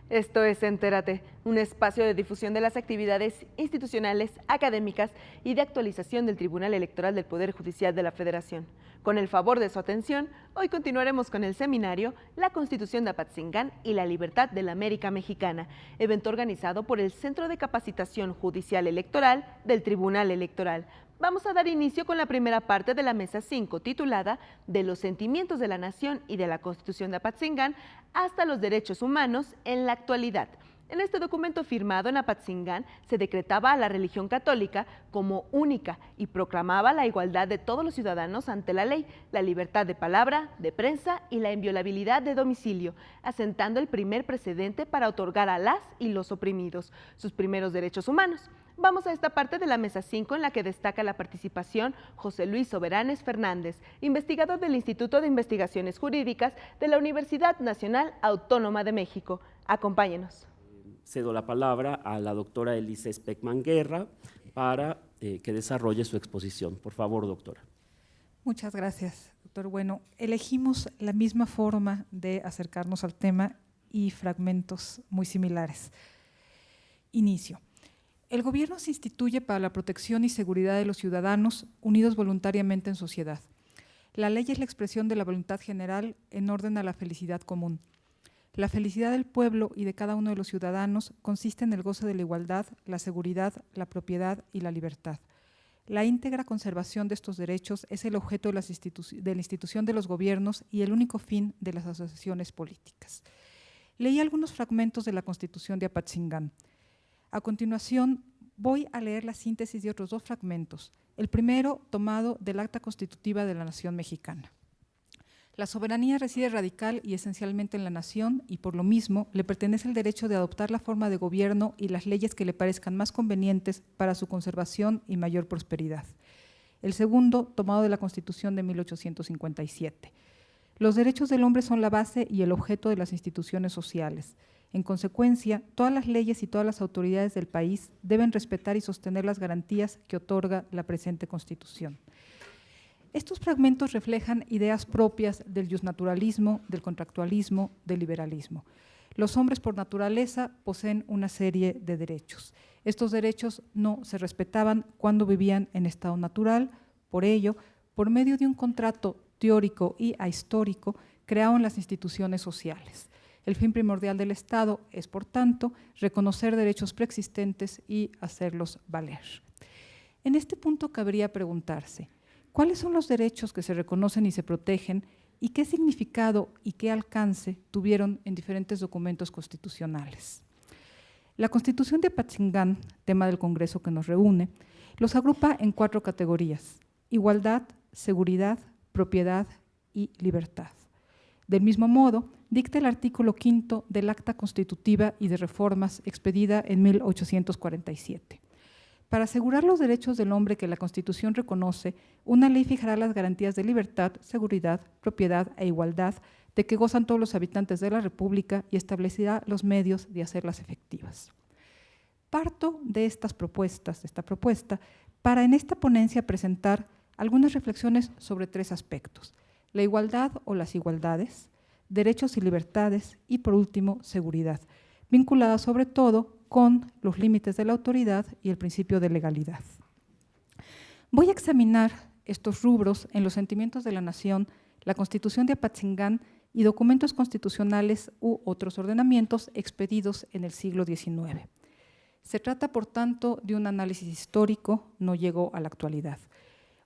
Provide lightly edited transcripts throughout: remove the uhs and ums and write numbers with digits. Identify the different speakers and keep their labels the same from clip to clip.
Speaker 1: Esto es Entérate, un espacio de difusión de las actividades institucionales, académicas y de actualización del Tribunal Electoral del Poder Judicial de la Federación. Con el favor de su atención, hoy continuaremos con el seminario La Constitución de Apatzingán y la Libertad de la América Mexicana, evento organizado por el Centro de Capacitación Judicial Electoral del Tribunal Electoral. Vamos a dar inicio con la primera parte de la Mesa 5, titulada De los sentimientos de la nación y de la Constitución de Apatzingán hasta los derechos humanos en la actualidad. En este documento firmado en Apatzingán se decretaba a la religión católica como única y proclamaba la igualdad de todos los ciudadanos ante la ley, la libertad de palabra, de prensa y la inviolabilidad de domicilio, asentando el primer precedente para otorgar a las y los oprimidos sus primeros derechos humanos. Vamos a esta parte de la Mesa 5 en la que destaca la participación José Luis Soberanes Fernández, investigador del Instituto de Investigaciones Jurídicas de la Universidad Nacional Autónoma de México. Acompáñenos.
Speaker 2: Cedo la palabra a la doctora Elise Speckman Guerra para que desarrolle su exposición. Por favor, doctora.
Speaker 3: Muchas gracias, doctor. Bueno, elegimos la misma forma de acercarnos al tema y fragmentos muy similares. Inicio. El gobierno se instituye para la protección y seguridad de los ciudadanos unidos voluntariamente en sociedad. La ley es la expresión de la voluntad general en orden a la felicidad común. La felicidad del pueblo y de cada uno de los ciudadanos consiste en el goce de la igualdad, la seguridad, la propiedad y la libertad. La íntegra conservación de estos derechos es el objeto de la institución de los gobiernos y el único fin de las asociaciones políticas. Leí algunos fragmentos de la Constitución de Apatzingán. A continuación, voy a leer la síntesis de otros dos fragmentos. El primero, tomado del Acta Constitutiva de la Nación Mexicana. La soberanía reside radical y esencialmente en la nación y por lo mismo le pertenece el derecho de adoptar la forma de gobierno y las leyes que le parezcan más convenientes para su conservación y mayor prosperidad. El segundo, tomado de la Constitución de 1857. Los derechos del hombre son la base y el objeto de las instituciones sociales. En consecuencia, todas las leyes y todas las autoridades del país deben respetar y sostener las garantías que otorga la presente Constitución. Estos fragmentos reflejan ideas propias del justnaturalismo, del contractualismo, del liberalismo. Los hombres por naturaleza poseen una serie de derechos. Estos derechos no se respetaban cuando vivían en estado natural, por ello, por medio de un contrato teórico y ahistórico, crearon las instituciones sociales. El fin primordial del Estado es, por tanto, reconocer derechos preexistentes y hacerlos valer. En este punto cabría preguntarse, ¿cuáles son los derechos que se reconocen y se protegen y qué significado y qué alcance tuvieron en diferentes documentos constitucionales? La Constitución de Apatzingán, tema del Congreso que nos reúne, los agrupa en 4 categorías: igualdad, seguridad, propiedad y libertad. Del mismo modo, dicta el artículo 5 del Acta Constitutiva y de Reformas expedida en 1847. Para asegurar los derechos del hombre que la Constitución reconoce, una ley fijará las garantías de libertad, seguridad, propiedad e igualdad de que gozan todos los habitantes de la República y establecerá los medios de hacerlas efectivas. Parto de esta propuesta, para en esta ponencia presentar algunas reflexiones sobre 3 aspectos: la igualdad o las igualdades, derechos y libertades y, por último, seguridad, vinculada sobre todo con los límites de la autoridad y el principio de legalidad. Voy a examinar estos rubros en los sentimientos de la nación, la Constitución de Apatzingán y documentos constitucionales u otros ordenamientos expedidos en el siglo XIX. Se trata, por tanto, de un análisis histórico, no llegó a la actualidad.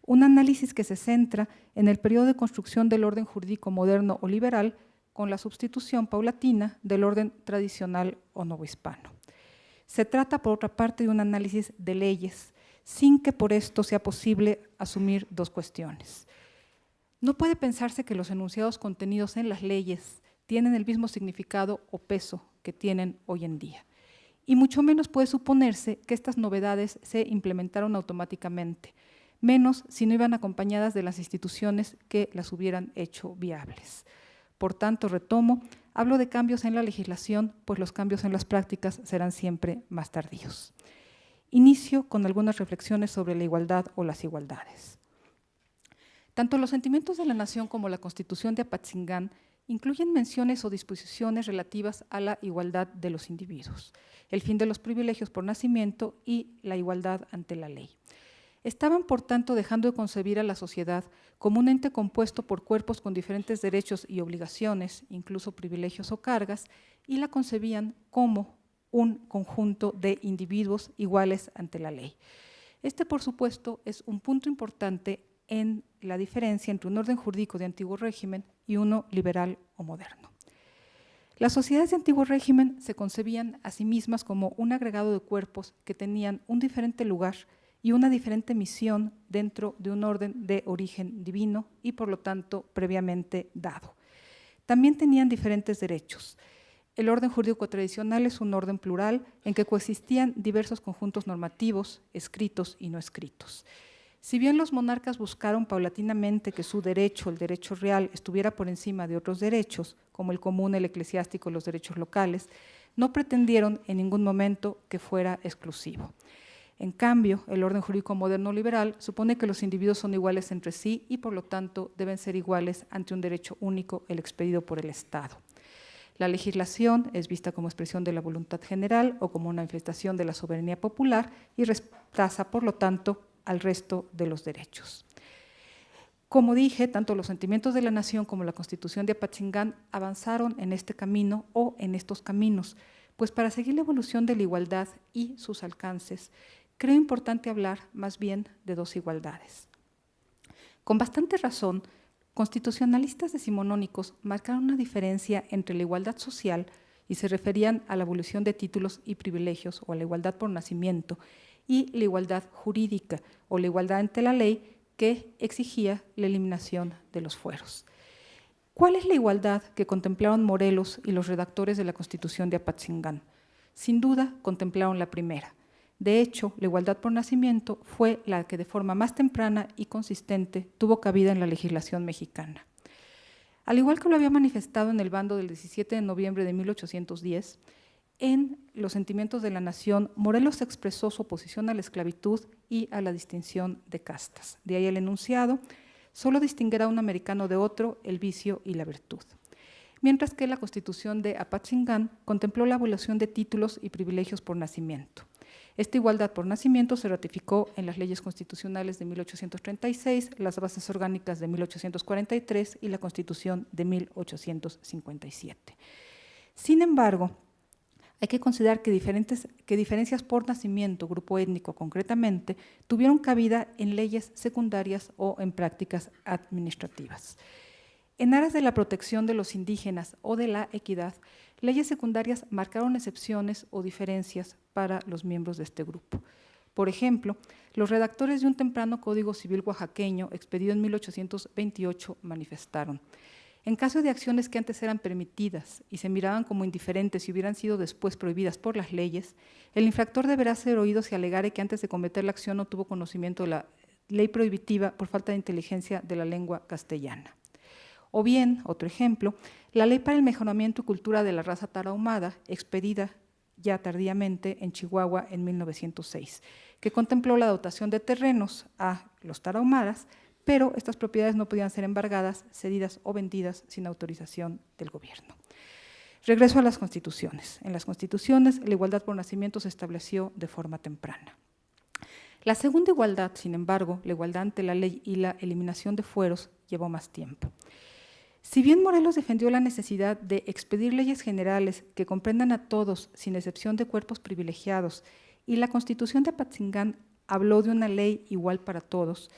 Speaker 3: Un análisis que se centra en el periodo de construcción del orden jurídico moderno o liberal con la sustitución paulatina del orden tradicional o novohispano. Se trata, por otra parte, de un análisis de leyes, sin que por esto sea posible asumir 2 cuestiones. No puede pensarse que los enunciados contenidos en las leyes tienen el mismo significado o peso que tienen hoy en día. Y mucho menos puede suponerse que estas novedades se implementaron automáticamente, menos si no iban acompañadas de las instituciones que las hubieran hecho viables. Por tanto, retomo, hablo de cambios en la legislación, pues los cambios en las prácticas serán siempre más tardíos. Inicio con algunas reflexiones sobre la igualdad o las igualdades. Tanto los sentimientos de la nación como la Constitución de Apatzingán incluyen menciones o disposiciones relativas a la igualdad de los individuos, el fin de los privilegios por nacimiento y la igualdad ante la ley. Estaban, por tanto, dejando de concebir a la sociedad como un ente compuesto por cuerpos con diferentes derechos y obligaciones, incluso privilegios o cargas, y la concebían como un conjunto de individuos iguales ante la ley. Este, por supuesto, es un punto importante en la diferencia entre un orden jurídico de antiguo régimen y uno liberal o moderno. Las sociedades de antiguo régimen se concebían a sí mismas como un agregado de cuerpos que tenían un diferente lugar y una diferente misión dentro de un orden de origen divino y, por lo tanto, previamente dado. También tenían diferentes derechos. El orden jurídico tradicional es un orden plural en que coexistían diversos conjuntos normativos, escritos y no escritos. Si bien los monarcas buscaron paulatinamente que su derecho, el derecho real, estuviera por encima de otros derechos, como el común, el eclesiástico, los derechos locales, no pretendieron en ningún momento que fuera exclusivo. En cambio, el orden jurídico moderno liberal supone que los individuos son iguales entre sí y, por lo tanto, deben ser iguales ante un derecho único, el expedido por el Estado. La legislación es vista como expresión de la voluntad general o como una manifestación de la soberanía popular y reemplaza, por lo tanto, al resto de los derechos. Como dije, tanto los sentimientos de la nación como la Constitución de Apatzingán avanzaron en este camino o en estos caminos, pues para seguir la evolución de la igualdad y sus alcances, creo importante hablar más bien de dos igualdades. Con bastante razón, constitucionalistas decimonónicos marcaron una diferencia entre la igualdad social y se referían a la abolición de títulos y privilegios o a la igualdad por nacimiento, y la igualdad jurídica o la igualdad ante la ley que exigía la eliminación de los fueros. ¿Cuál es la igualdad que contemplaron Morelos y los redactores de la Constitución de Apatzingán? Sin duda, contemplaron la primera. De hecho, la igualdad por nacimiento fue la que de forma más temprana y consistente tuvo cabida en la legislación mexicana. Al igual que lo había manifestado en el bando del 17 de noviembre de 1810, en Los sentimientos de la nación, Morelos expresó su oposición a la esclavitud y a la distinción de castas. De ahí el enunciado: solo distinguirá un americano de otro el vicio y la virtud. Mientras que la Constitución de Apatzingán contempló la abolición de títulos y privilegios por nacimiento. Esta igualdad por nacimiento se ratificó en las leyes constitucionales de 1836, las bases orgánicas de 1843 y la Constitución de 1857. Sin embargo, hay que considerar que diferencias por nacimiento, grupo étnico concretamente, tuvieron cabida en leyes secundarias o en prácticas administrativas. En aras de la protección de los indígenas o de la equidad, leyes secundarias marcaron excepciones o diferencias para los miembros de este grupo. Por ejemplo, los redactores de un temprano Código Civil oaxaqueño, expedido en 1828, manifestaron: en caso de acciones que antes eran permitidas y se miraban como indiferentes y hubieran sido después prohibidas por las leyes, el infractor deberá ser oído si alegare que antes de cometer la acción no tuvo conocimiento de la ley prohibitiva por falta de inteligencia de la lengua castellana. O bien, otro ejemplo, la Ley para el Mejoramiento y Cultura de la Raza Tarahumada, expedida ya tardíamente en Chihuahua en 1906, que contempló la dotación de terrenos a los tarahumaras, pero estas propiedades no podían ser embargadas, cedidas o vendidas sin autorización del gobierno. Regreso a las constituciones. En las constituciones, la igualdad por nacimiento se estableció de forma temprana. La segunda igualdad, sin embargo, la igualdad ante la ley y la eliminación de fueros, llevó más tiempo. Si bien Morelos defendió la necesidad de expedir leyes generales que comprendan a todos, sin excepción de cuerpos privilegiados, y la Constitución de Apatzingán habló de una ley igual para todos,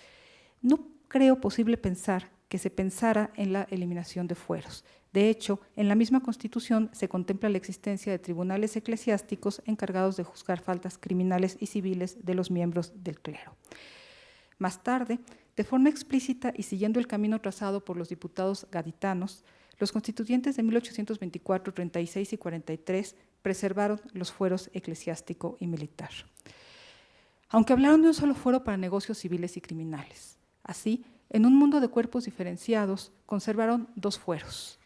Speaker 3: no creo posible pensar que se pensara en la eliminación de fueros. De hecho, en la misma Constitución se contempla la existencia de tribunales eclesiásticos encargados de juzgar faltas criminales y civiles de los miembros del clero. Más tarde, De forma explícita y siguiendo el camino trazado por los diputados gaditanos, los constituyentes de 1824, 36 y 43 preservaron los fueros eclesiástico y militar, aunque hablaron de un solo fuero para negocios civiles y criminales. Así, en un mundo de cuerpos diferenciados, conservaron 2 fueros.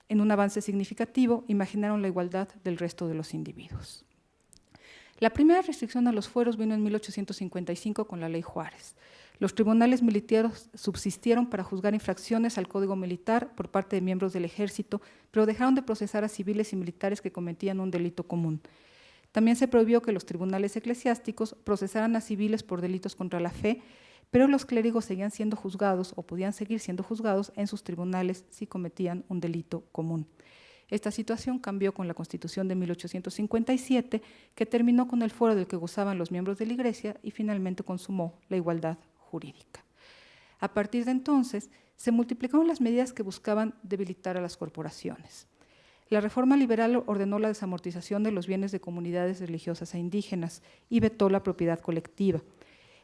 Speaker 3: En un avance significativo, imaginaron la igualdad del resto de los individuos. La primera restricción a los fueros vino en 1855 con la Ley Juárez. Los tribunales militares subsistieron para juzgar infracciones al Código Militar por parte de miembros del Ejército, pero dejaron de procesar a civiles y militares que cometían un delito común. También se prohibió que los tribunales eclesiásticos procesaran a civiles por delitos contra la fe, pero los clérigos seguían siendo juzgados o podían seguir siendo juzgados en sus tribunales si cometían un delito común. Esta situación cambió con la Constitución de 1857, que terminó con el fuero del que gozaban los miembros de la Iglesia y finalmente consumó la igualdad jurídica. A partir de entonces, se multiplicaron las medidas que buscaban debilitar a las corporaciones. La reforma liberal ordenó la desamortización de los bienes de comunidades religiosas e indígenas y vetó la propiedad colectiva.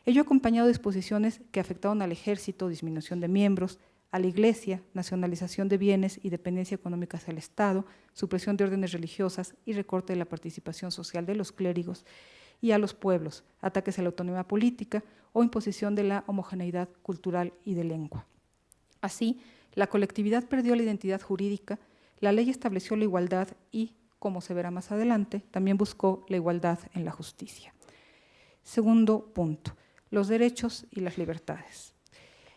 Speaker 3: Ello acompañado de disposiciones que afectaron al ejército, disminución de miembros, a la Iglesia, nacionalización de bienes y dependencia económica hacia el Estado, supresión de órdenes religiosas y recorte de la participación social de los clérigos, y a los pueblos, ataques a la autonomía política o imposición de la homogeneidad cultural y de lengua. Así, la colectividad perdió la identidad jurídica, la ley estableció la igualdad y, como se verá más adelante, también buscó la igualdad en la justicia. Segundo punto, los derechos y las libertades.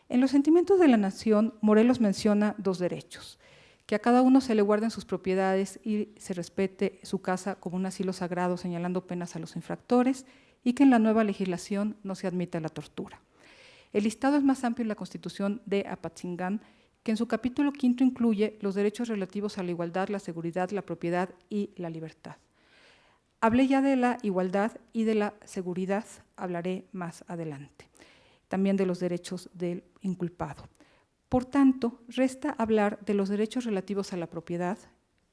Speaker 3: En los sentimientos de la nación, Morelos menciona 2 derechos: que a cada uno se le guarden sus propiedades y se respete su casa como un asilo sagrado, señalando penas a los infractores, y que en la nueva legislación no se admita la tortura. El listado es más amplio en la Constitución de Apatzingán, que en su capítulo 5 incluye los derechos relativos a la igualdad, la seguridad, la propiedad y la libertad. Hablé ya de la igualdad y de la seguridad, hablaré más adelante. También de los derechos del inculpado. Por tanto, resta hablar de los derechos relativos a la propiedad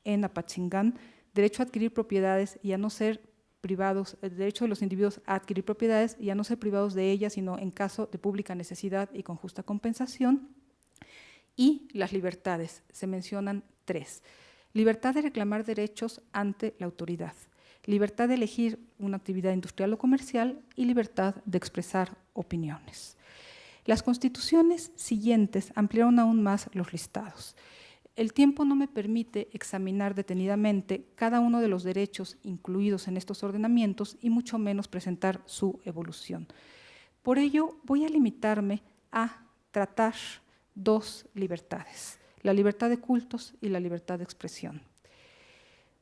Speaker 3: en Apatzingán, derecho a adquirir propiedades y a no ser privados, el derecho de los individuos a adquirir propiedades y a no ser privados de ellas, sino en caso de pública necesidad y con justa compensación. Y las libertades, se mencionan 3. Libertad de reclamar derechos ante la autoridad, libertad de elegir una actividad industrial o comercial y libertad de expresar opiniones. Las constituciones siguientes ampliaron aún más los listados. El tiempo no me permite examinar detenidamente cada uno de los derechos incluidos en estos ordenamientos y mucho menos presentar su evolución. Por ello, voy a limitarme a tratar 2 libertades, la libertad de cultos y la libertad de expresión.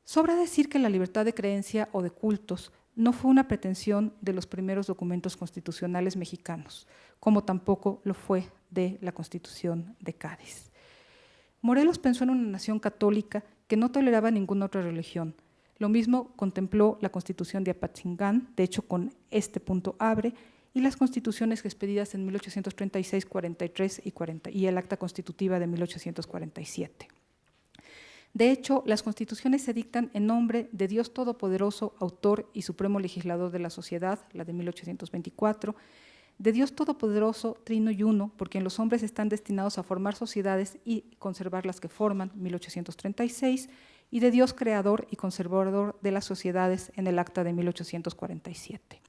Speaker 3: Sobra decir que la libertad de creencia o de cultos no fue una pretensión de los primeros documentos constitucionales mexicanos, como tampoco lo fue de la Constitución de Cádiz. Morelos pensó en una nación católica que no toleraba ninguna otra religión. Lo mismo contempló la Constitución de Apatzingán, de hecho con este punto abre, y las constituciones expedidas en 1836, 43 y el Acta Constitutiva de 1847. De hecho, las constituciones se dictan en nombre de Dios Todopoderoso, autor y supremo legislador de la sociedad, la de 1824, de Dios Todopoderoso, Trino y Uno, por quien los hombres están destinados a formar sociedades y conservar las que forman, 1836, y de Dios Creador y Conservador de las sociedades en el Acta de 1847.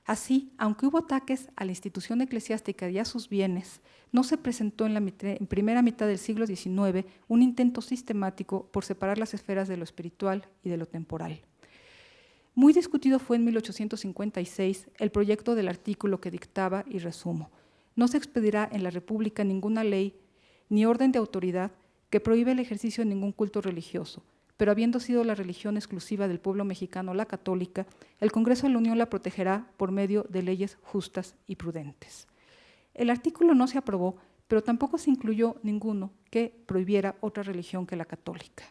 Speaker 3: Así, aunque hubo ataques a la institución eclesiástica y a sus bienes, no se presentó en primera mitad del siglo XIX un intento sistemático por separar las esferas de lo espiritual y de lo temporal. Muy discutido fue en 1856 el proyecto del artículo que dictaba, y resumo: no se expedirá en la República ninguna ley ni orden de autoridad que prohíbe el ejercicio de ningún culto religioso, pero habiendo sido la religión exclusiva del pueblo mexicano la católica, el Congreso de la Unión la protegerá por medio de leyes justas y prudentes. El artículo no se aprobó, pero tampoco se incluyó ninguno que prohibiera otra religión que la católica.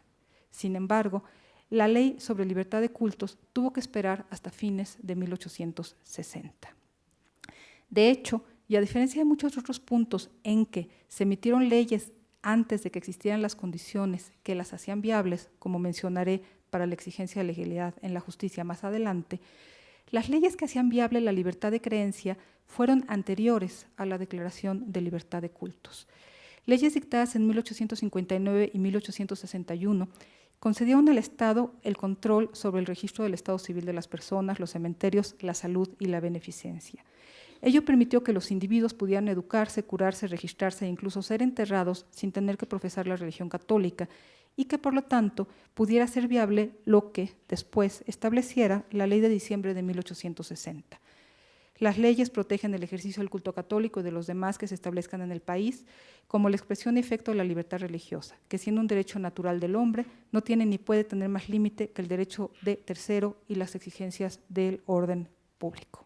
Speaker 3: Sin embargo, la ley sobre libertad de cultos tuvo que esperar hasta fines de 1860. De hecho, y a diferencia de muchos otros puntos en que se emitieron leyes antes de que existieran las condiciones que las hacían viables, como mencionaré para la exigencia de legalidad en la justicia más adelante, Las leyes que hacían viable la libertad de creencia fueron anteriores a la Declaración de Libertad de Cultos. Leyes dictadas en 1859 y 1861 concedieron al Estado el control sobre el registro del estado civil de las personas, los cementerios, la salud y la beneficencia. Ello permitió que los individuos pudieran educarse, curarse, registrarse e incluso ser enterrados sin tener que profesar la religión católica y que, por lo tanto, pudiera ser viable lo que después estableciera la Ley de diciembre de 1860. Las leyes protegen el ejercicio del culto católico y de los demás que se establezcan en el país como la expresión y efecto de la libertad religiosa, que siendo un derecho natural del hombre, no tiene ni puede tener más límite que el derecho de tercero y las exigencias del orden público.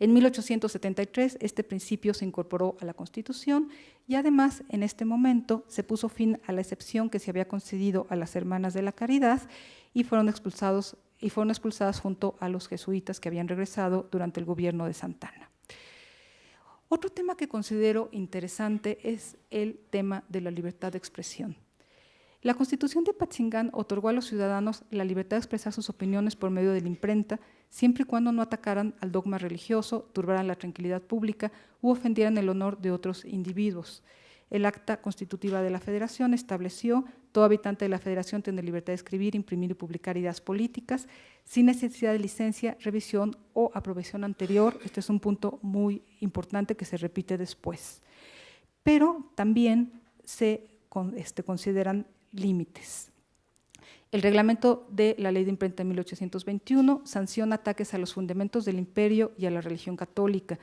Speaker 3: En 1873 este principio se incorporó a la Constitución y además en este momento se puso fin a la excepción que se había concedido a las Hermanas de la Caridad y fueron expulsadas junto a los jesuitas que habían regresado durante el gobierno de Santa Anna. Otro tema que considero interesante es el tema de la libertad de expresión. La Constitución de Apatzingán otorgó a los ciudadanos la libertad de expresar sus opiniones por medio de la imprenta, siempre y cuando no atacaran al dogma religioso, turbaran la tranquilidad pública u ofendieran el honor de otros individuos. El acta constitutiva de la Federación estableció: todo habitante de la Federación tiene libertad de escribir, imprimir y publicar ideas políticas sin necesidad de licencia, revisión o aprobación anterior. Este es un punto muy importante que se repite después. Pero también se consideran límites. El reglamento de la Ley de Imprenta de 1821 sanciona ataques a los fundamentos del imperio y a la religión católica.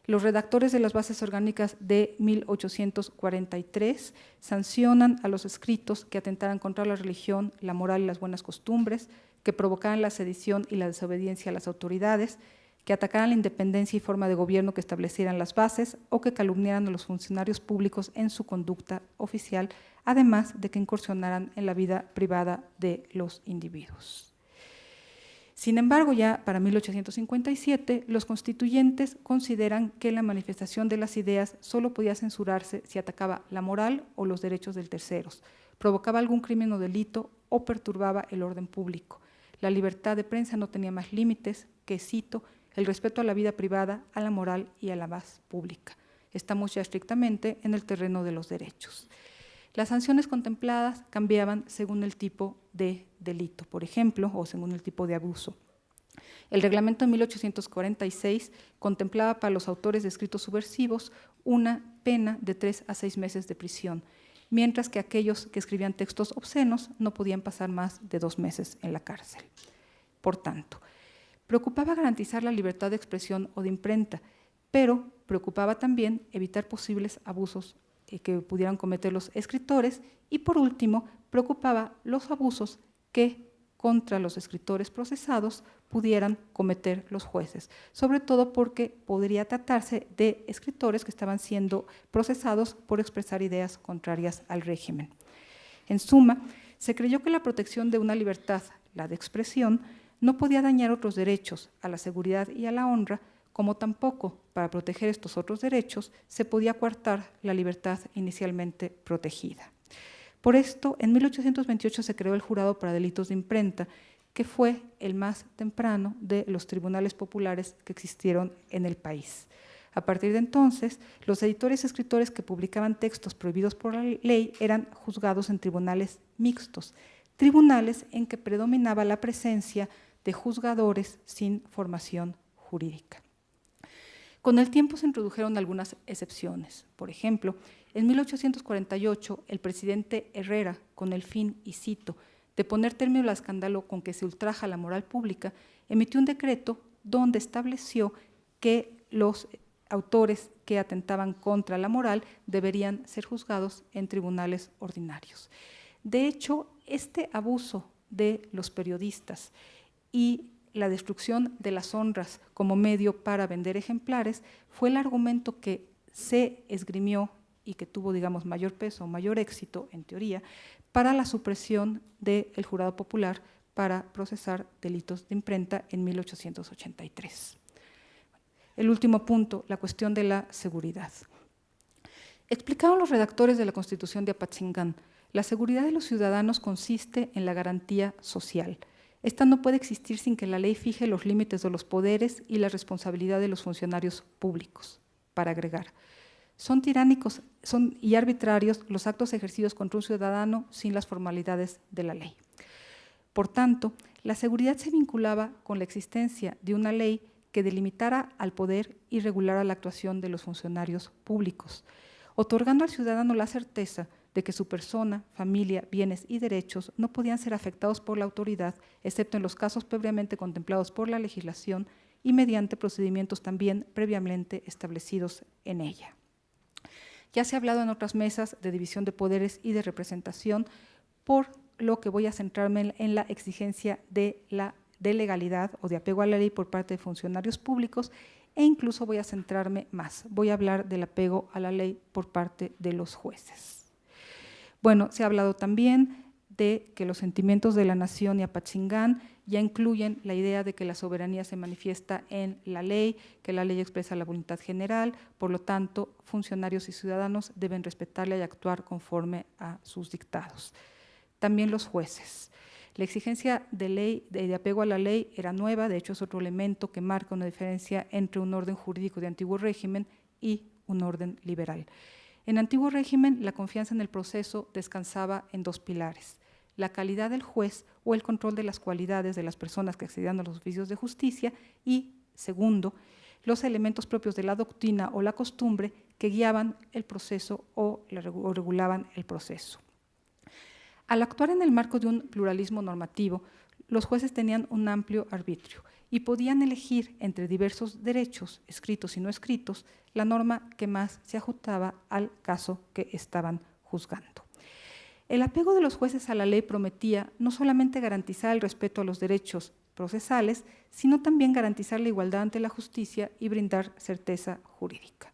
Speaker 3: Los redactores de las bases orgánicas de 1843 sancionan a los escritos que atentaran contra la religión, la moral y las buenas costumbres, que provocaran la sedición y la desobediencia a las autoridades, que atacaran la independencia y forma de gobierno que establecieran las bases o que calumniaran a los funcionarios públicos en su conducta oficial, además de que incursionaran en la vida privada de los individuos. Sin embargo, ya para 1857, los constituyentes consideran que la manifestación de las ideas solo podía censurarse si atacaba la moral o los derechos de terceros, provocaba algún crimen o delito o perturbaba el orden público. La libertad de prensa no tenía más límites que, cito, el respeto a la vida privada, a la moral y a la paz pública. Estamos ya estrictamente en el terreno de los derechos. Las sanciones contempladas cambiaban según el tipo de delito, por ejemplo, o según el tipo de abuso. El reglamento de 1846 contemplaba para los autores de escritos subversivos una pena de 3 a 6 meses de prisión, mientras que aquellos que escribían textos obscenos no podían pasar más de 2 meses en la cárcel. Por tanto, preocupaba garantizar la libertad de expresión o de imprenta, pero preocupaba también evitar posibles abusos que pudieran cometer los escritores y, por último, preocupaba los abusos que contra los escritores procesados pudieran cometer los jueces, sobre todo porque podría tratarse de escritores que estaban siendo procesados por expresar ideas contrarias al régimen. En suma, se creyó que la protección de una libertad, la de expresión, no podía dañar otros derechos, a la seguridad y a la honra, como tampoco, para proteger estos otros derechos, se podía coartar la libertad inicialmente protegida. Por esto, en 1828 se creó el Jurado para Delitos de Imprenta, que fue el más temprano de los tribunales populares que existieron en el país. A partir de entonces, los editores y escritores que publicaban textos prohibidos por la ley eran juzgados en tribunales mixtos, tribunales en que predominaba la presencia de juzgadores sin formación jurídica. Con el tiempo se introdujeron algunas excepciones. Por ejemplo, en 1848, el presidente Herrera, con el fin, y cito, de poner término al escándalo con que se ultraja la moral pública, emitió un decreto donde estableció que los autores que atentaban contra la moral deberían ser juzgados en tribunales ordinarios. De hecho, este abuso de los periodistas y la destrucción de las honras como medio para vender ejemplares fue el argumento que se esgrimió y que tuvo, digamos, mayor peso, mayor éxito, en teoría, para la supresión del Jurado Popular para procesar delitos de imprenta en 1883. El último punto, la cuestión de la seguridad. Explicaron los redactores de la Constitución de Apatzingán, la seguridad de los ciudadanos consiste en la garantía social. Esta no puede existir sin que la ley fije los límites de los poderes y la responsabilidad de los funcionarios públicos, para agregar. Son tiránicos y arbitrarios los actos ejercidos contra un ciudadano sin las formalidades de la ley. Por tanto, la seguridad se vinculaba con la existencia de una ley que delimitara al poder y regulara la actuación de los funcionarios públicos, otorgando al ciudadano la certeza de que su persona, familia, bienes y derechos no podían ser afectados por la autoridad, excepto en los casos previamente contemplados por la legislación y mediante procedimientos también previamente establecidos en ella. Ya se ha hablado en otras mesas de división de poderes y de representación, por lo que voy a centrarme en la exigencia de legalidad o de apego a la ley por parte de funcionarios públicos, e incluso voy a centrarme más. Voy a hablar del apego a la ley por parte de los jueces. Bueno, se ha hablado también de que los sentimientos de la nación y Apatzingán ya incluyen la idea de que la soberanía se manifiesta en la ley, que la ley expresa la voluntad general, por lo tanto, funcionarios y ciudadanos deben respetarla y actuar conforme a sus dictados. También los jueces. La exigencia de apego a la ley era nueva, de hecho es otro elemento que marca una diferencia entre un orden jurídico de antiguo régimen y un orden liberal. En antiguo régimen, la confianza en el proceso descansaba en dos pilares: la calidad del juez o el control de las cualidades de las personas que accedían a los oficios de justicia, y segundo, los elementos propios de la doctrina o la costumbre que guiaban el proceso o regulaban el proceso. Al actuar en el marco de un pluralismo normativo, los jueces tenían un amplio arbitrio y podían elegir entre diversos derechos, escritos y no escritos, la norma que más se ajustaba al caso que estaban juzgando. El apego de los jueces a la ley prometía no solamente garantizar el respeto a los derechos procesales, sino también garantizar la igualdad ante la justicia y brindar certeza jurídica.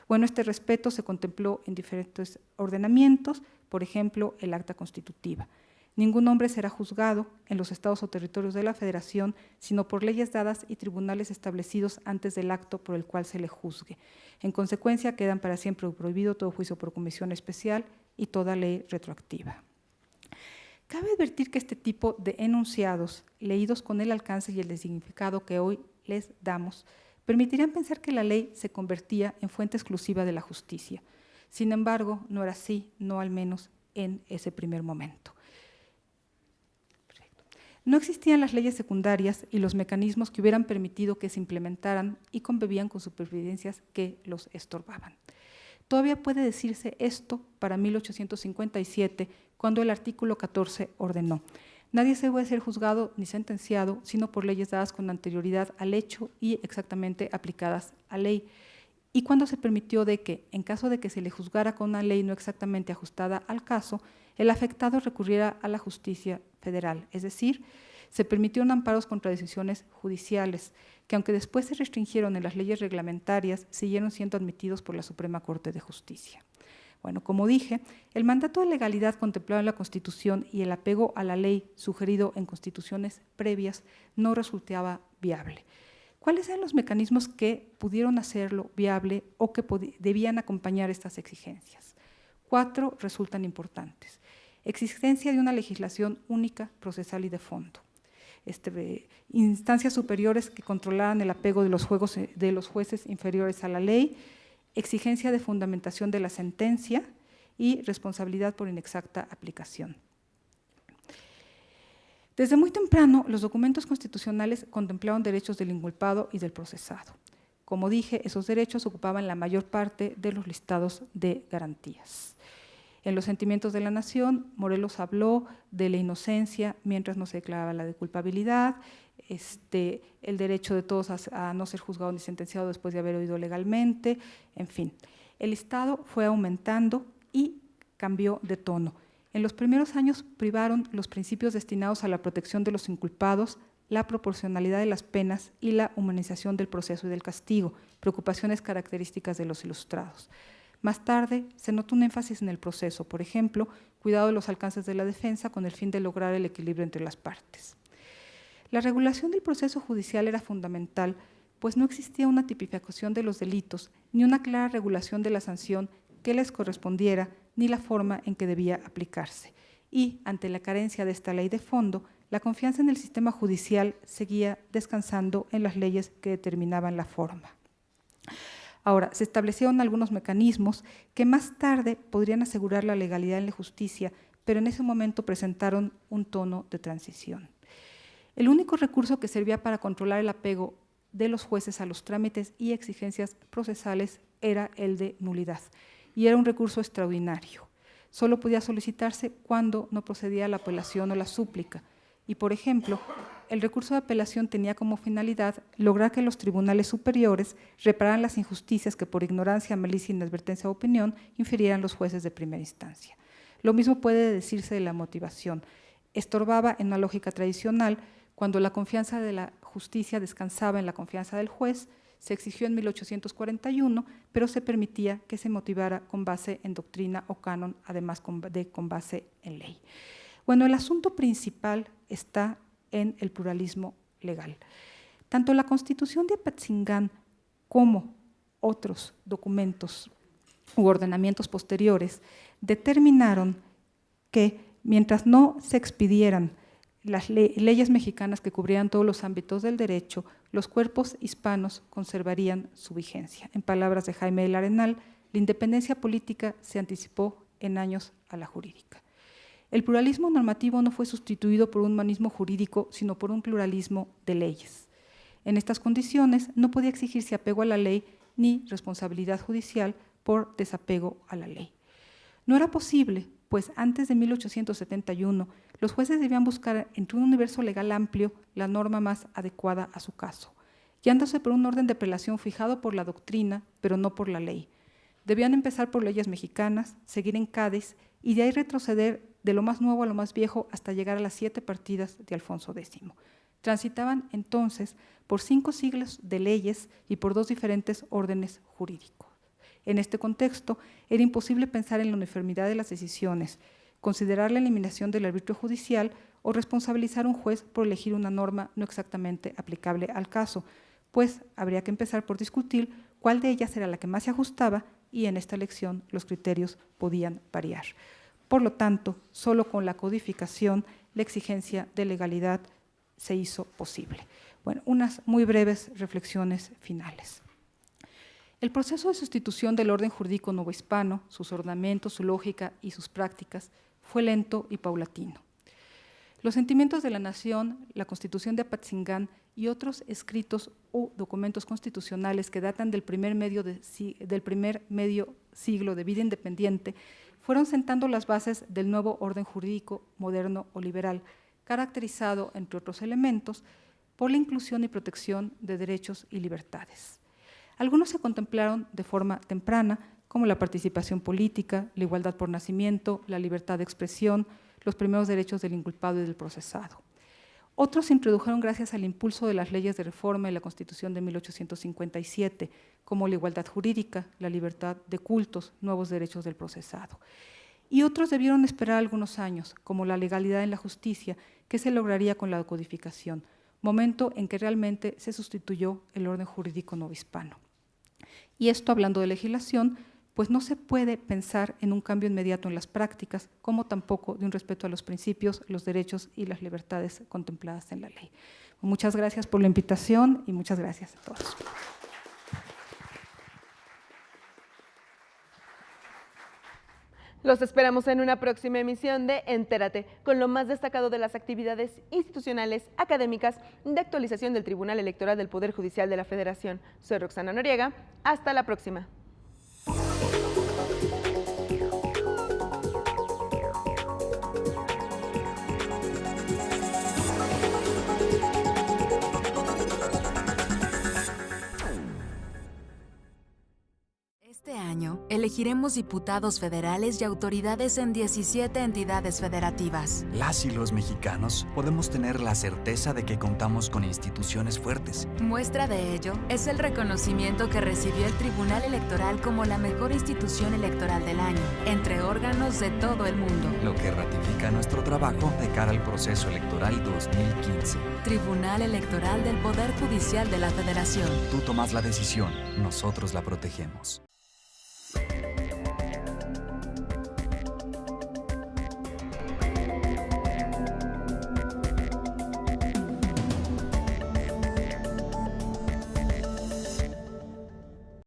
Speaker 3: Bueno, este respeto se contempló en diferentes ordenamientos, por ejemplo, el acta constitutiva. Ningún hombre será juzgado en los estados o territorios de la Federación, sino por leyes dadas y tribunales establecidos antes del acto por el cual se le juzgue. En consecuencia, quedan para siempre prohibido todo juicio por comisión especial y toda ley retroactiva. Cabe advertir que este tipo de enunciados, leídos con el alcance y el significado que hoy les damos, permitirían pensar que la ley se convertía en fuente exclusiva de la justicia. Sin embargo, no era así, no al menos en ese primer momento. No existían las leyes secundarias y los mecanismos que hubieran permitido que se implementaran y convivían con supervivencias que los estorbaban. Todavía puede decirse esto para 1857, cuando el artículo 14 ordenó: nadie se puede ser juzgado ni sentenciado, sino por leyes dadas con anterioridad al hecho y exactamente aplicadas a ley. Y cuando se permitió de que, en caso de que se le juzgara con una ley no exactamente ajustada al caso, el afectado recurriera a la justicia federal, es decir, se permitieron amparos contra decisiones judiciales, que aunque después se restringieron en las leyes reglamentarias, siguieron siendo admitidos por la Suprema Corte de Justicia. Bueno, como dije, el mandato de legalidad contemplado en la Constitución y el apego a la ley sugerido en constituciones previas no resultaba viable. ¿Cuáles eran los mecanismos que pudieron hacerlo viable o que debían acompañar estas exigencias? 4 resultan importantes. Existencia de una legislación única, procesal y de fondo. Instancias superiores que controlaran el apego de los jueces inferiores a la ley, exigencia de fundamentación de la sentencia y responsabilidad por inexacta aplicación. Desde muy temprano, los documentos constitucionales contemplaban derechos del inculpado y del procesado. Como dije, esos derechos ocupaban la mayor parte de los listados de garantías. En los sentimientos de la nación, Morelos habló de la inocencia mientras no se declaraba la de culpabilidad, el derecho de todos a no ser juzgado ni sentenciado después de haber oído legalmente, en fin. El listado fue aumentando y cambió de tono. En los primeros años privaron los principios destinados a la protección de los inculpados, la proporcionalidad de las penas y la humanización del proceso y del castigo, preocupaciones características de los ilustrados. Más tarde se notó un énfasis en el proceso, por ejemplo, cuidado de los alcances de la defensa con el fin de lograr el equilibrio entre las partes. La regulación del proceso judicial era fundamental, pues no existía una tipificación de los delitos ni una clara regulación de la sanción que les correspondiera ni la forma en que debía aplicarse. Y, ante la carencia de esta ley de fondo, la confianza en el sistema judicial seguía descansando en las leyes que determinaban la forma. Ahora, se establecieron algunos mecanismos que más tarde podrían asegurar la legalidad en la justicia, pero en ese momento presentaron un tono de transición. El único recurso que servía para controlar el apego de los jueces a los trámites y exigencias procesales era el de nulidad, y era un recurso extraordinario. Solo podía solicitarse cuando no procedía la apelación o la súplica, y, por ejemplo, el recurso de apelación tenía como finalidad lograr que los tribunales superiores repararan las injusticias que por ignorancia, malicia, inadvertencia o opinión infirieran los jueces de primera instancia. Lo mismo puede decirse de la motivación. Estorbaba en una lógica tradicional cuando la confianza de la justicia descansaba en la confianza del juez. Se exigió en 1841, pero se permitía que se motivara con base en doctrina o canon, además de con base en ley. Bueno, el asunto principal está en el pluralismo legal. Tanto la Constitución de Apatzingán como otros documentos u ordenamientos posteriores determinaron que mientras no se expidieran las leyes mexicanas que cubrieran todos los ámbitos del derecho, los cuerpos hispanos conservarían su vigencia. En palabras de Jaime del Arenal, la independencia política se anticipó en años a la jurídica. El pluralismo normativo no fue sustituido por un humanismo jurídico, sino por un pluralismo de leyes. En estas condiciones no podía exigirse apego a la ley ni responsabilidad judicial por desapego a la ley. No era posible, pues antes de 1871 los jueces debían buscar entre un universo legal amplio la norma más adecuada a su caso, guiándose por un orden de apelación fijado por la doctrina, pero no por la ley. Debían empezar por leyes mexicanas, seguir en Cádiz y de ahí retroceder de lo más nuevo a lo más viejo hasta llegar a las 7 partidas de Alfonso X. Transitaban entonces por 5 siglos de leyes y por 2 diferentes órdenes jurídicos. En este contexto, era imposible pensar en la uniformidad de las decisiones, considerar la eliminación del arbitrio judicial o responsabilizar a un juez por elegir una norma no exactamente aplicable al caso, pues habría que empezar por discutir cuál de ellas era la que más se ajustaba y en esta elección los criterios podían variar. Por lo tanto, solo con la codificación la exigencia de legalidad se hizo posible. Bueno, unas muy breves reflexiones finales. El proceso de sustitución del orden jurídico novohispano, sus ornamentos, su lógica y sus prácticas, fue lento y paulatino. Los sentimientos de la nación, la Constitución de Apatzingán y otros escritos o documentos constitucionales que datan del primer medio siglo de vida independiente fueron sentando las bases del nuevo orden jurídico moderno o liberal, caracterizado, entre otros elementos, por la inclusión y protección de derechos y libertades. Algunos se contemplaron de forma temprana, como la participación política, la igualdad por nacimiento, la libertad de expresión, los primeros derechos del inculpado y del procesado. Otros se introdujeron gracias al impulso de las leyes de reforma y la Constitución de 1857, como la igualdad jurídica, la libertad de cultos, nuevos derechos del procesado. Y otros debieron esperar algunos años, como la legalidad en la justicia, que se lograría con la codificación, momento en que realmente se sustituyó el orden jurídico novohispano. Y esto, hablando de legislación, pues no se puede pensar en un cambio inmediato en las prácticas, como tampoco de un respeto a los principios, los derechos y las libertades contempladas en la ley. Muchas gracias por la invitación y muchas gracias a todos.
Speaker 1: Los esperamos en una próxima emisión de Entérate, con lo más destacado de las actividades institucionales, académicas, de actualización del Tribunal Electoral del Poder Judicial de la Federación. Soy Roxana Noriega. Hasta la próxima.
Speaker 4: Este año, elegiremos diputados federales y autoridades en 17 entidades federativas.
Speaker 5: Las y los mexicanos podemos tener la certeza de que contamos con instituciones fuertes.
Speaker 4: Muestra de ello es el reconocimiento que recibió el Tribunal Electoral como la mejor institución electoral del año, entre órganos de todo el mundo.
Speaker 5: Lo que ratifica nuestro trabajo de cara al proceso electoral 2015.
Speaker 4: Tribunal Electoral del Poder Judicial de la Federación.
Speaker 5: Tú tomas la decisión, nosotros la protegemos.